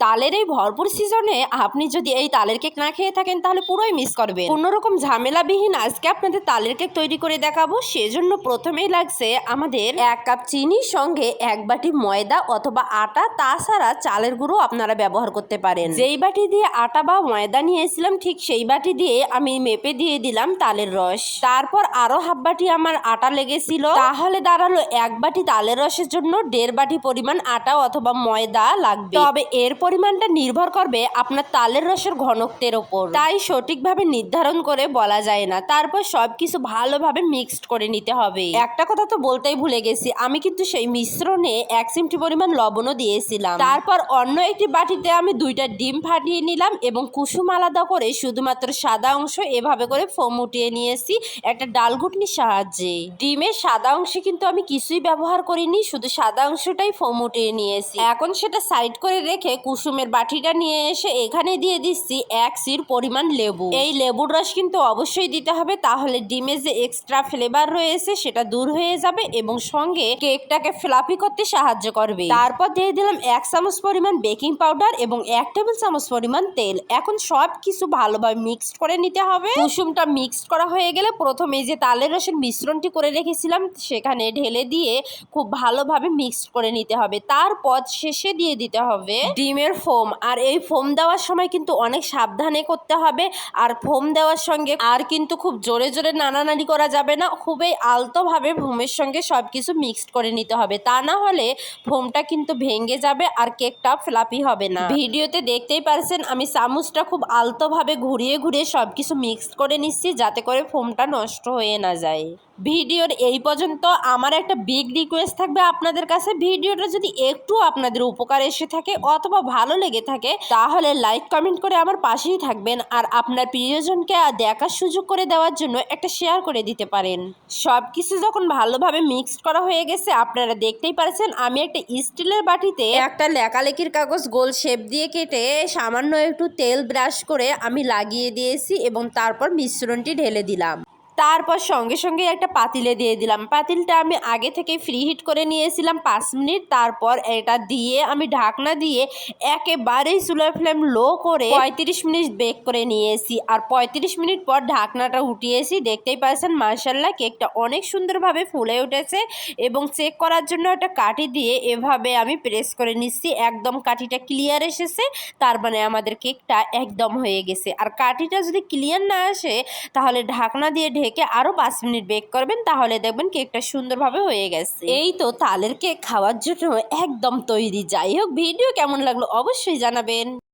তালের এই ভরপুর সিজনে আপনি যদি এই তালের কেক না খেয়ে থাকেন তাহলে পুরোই মিস করবেন। কোনোরকম ঝামেলাবিহীন আজকে আপনাদের তালের কেক তৈরি করে দেখাবো। সেজন্য প্রথমেই লাগছে আমাদের 1 কাপ চিনির সঙ্গে 1 বাটি ময়দা অথবা আটা, তাছাড়া চালের গুঁড়ো আপনারা ব্যবহার করতে পারেন। যেই বাটি দিয়ে আটা বা ময়দা নিয়েছিলাম ঠিক সেই বাটি দিয়ে আমি মেপে দিয়ে দিলাম তালের রস। তারপর আরো হাফ বাটি আমার আটা লেগেছিল, তাহলে দাঁড়ালো 1 বাটি তালের রসের জন্য 1.5 বাটি পরিমাণ আটা অথবা ময়দা লাগবে। তবে এর পরিমাণটা নির্ভর করবে আপনার তালের রসের ঘনত্বের ওপর, তাই সঠিকভাবে নির্ধারণ করে বলা যায় না। তারপর সবকিছু ভালোভাবে মিক্সড করে নিতে হবে। একটা কথা তো বলতেই ভুলে গেছি, আমি কিন্তু সেই মিশ্রণে 1 চিমটি পরিমাণ লবণও দিয়েছিলাম। তারপর অন্য একটি বাটিতে আমি 2টা ডিম ফাটিয়ে নিলাম এবং কুসুম আলাদা করে শুধুমাত্র সাদা অংশ এভাবে করে ফোম উঠিয়ে নিয়েছি একটা ডাল ঘুটনির সাহায্যে। ডিমের সাদা অংশে কিন্তু আমি কিছুই ব্যবহার করিনি, শুধু সাদা অংশটাই ফোম উঠিয়ে নিয়েছি। এখন সেটা সাইড করে রেখে কুসুমের বাটিটা নিয়ে এসে এখানে দিয়ে দিচ্ছি 1 চির পরিমাণ লেবু। এই লেবুর রস কিন্তু অবশ্যই দিতে হবে, তাহলে ডিমে যে এক্সট্রা ফ্লেভার রয়েছে সেটা দূর হয়ে যাবে এবং সঙ্গে কেকটাকে ফ্লাফি করতে সাহায্য করবে। তারপর দিয়ে দিলাম 1 চামচ পরিমাণ বেকিং পাউডার এবং 1 টেবিল চামচ পরিমাণ তেল। এখন সব কিছু ভালোভাবে মিক্সড করে নিতে হবে। কুসুমটা মিক্সড করা হয়ে গেলে প্রথমে যে তালের রসের মিশ্রণটি করে রেখেছিলাম সেখানে ঢেলে দিয়ে খুব ভালোভাবে মিক্সড করে নিতে হবে। তারপর শেষে দিয়ে দিতে হবে ডিমের ফোম। আর এই ফোম দেওয়ার সময় কিন্তু অনেক সাবধানে করতে হবে। আর ফোম দেওয়ার সঙ্গে আর কিন্তু খুব জোরে জোরে নাড়ানাড়ি করা যাবে না, খুবই আলতোভাবে ফোমের সঙ্গে সবকিছু মিক্সড করে নিতে হবে। তা না হলে ফোমটা কিন্তু ভেঙে যাবে আর কেকটা ফ্লাফি হবে না। ভিডিওতে দেখতেই পারছেন আমি চামচটা খুব আলতোভাবে ঘুরিয়ে ঘুরিয়ে সবকিছু মিক্সড করে নিচ্ছি যাতে করে ফোমটা নষ্ট হয়ে না যায়। ভিডিওর এই পর্যন্ত আমার একটা বিগ রিকোয়েস্ট থাকবে আপনাদের কাছে, ভিডিওটা যদি একটু আপনাদের উপকার এসে থাকে অথবা ভালো লেগে থাকে তাহলে লাইক কমেন্ট করে আমার পাশেই থাকবেন। আর আপনার প্রিয়জনকে দেখার সুযোগ করে দেওয়ার জন্য একটা শেয়ার করে দিতে পারেন। সব কিছু যখন ভালোভাবে মিক্সড করা হয়ে গেছে আপনারা দেখতেই পারছেন আমি একটা স্টিলের বাটিতে একটা লেকালেকির কাগজ গোল শেপ দিয়ে কেটে সামান্য একটু তেল ব্রাশ করে আমি লাগিয়ে দিয়েছি এবং তারপর মিশ্রণটি ঢেলে দিলাম। তারপর সঙ্গে সঙ্গে একটা পাতিলে দিয়ে দিলাম। পাতিলটা আমি আগে থেকে ফ্রি হিট করে নিয়েছিলাম 5 মিনিট। তারপর এটা দিয়ে আমি ঢাকনা দিয়ে একেবারেই চুলার ফ্লেম লো করে 35 মিনিট বেক করে নিয়েছি। আর 35 মিনিট পর ঢাকনাটা উঠিয়েছি। দেখতেই পাচ্ছেন মাশাআল্লাহ কেকটা অনেক সুন্দরভাবে ফুলে উঠেছে এবং চেক করার জন্য একটা কাঠি দিয়ে এভাবে আমি প্রেস করে নিচ্ছি। একদম কাঠিটা ক্লিয়ার এসেছে, তার মানে আমাদের কেকটা একদম হয়ে গেছে। আর কাঠিটা যদি ক্লিয়ার না আসে তাহলে ঢাকনা দিয়ে ঢেকে আরো 5 মিনিট বেক করবেন, তাহলে দেখবেন কেকটা সুন্দরভাবে হয়ে গেছে। এই তো তালের কেক খাওয়ার জন্য একদম তৈরি। যাই হোক, ভিডিও কেমন লাগলো অবশ্যই জানাবেন।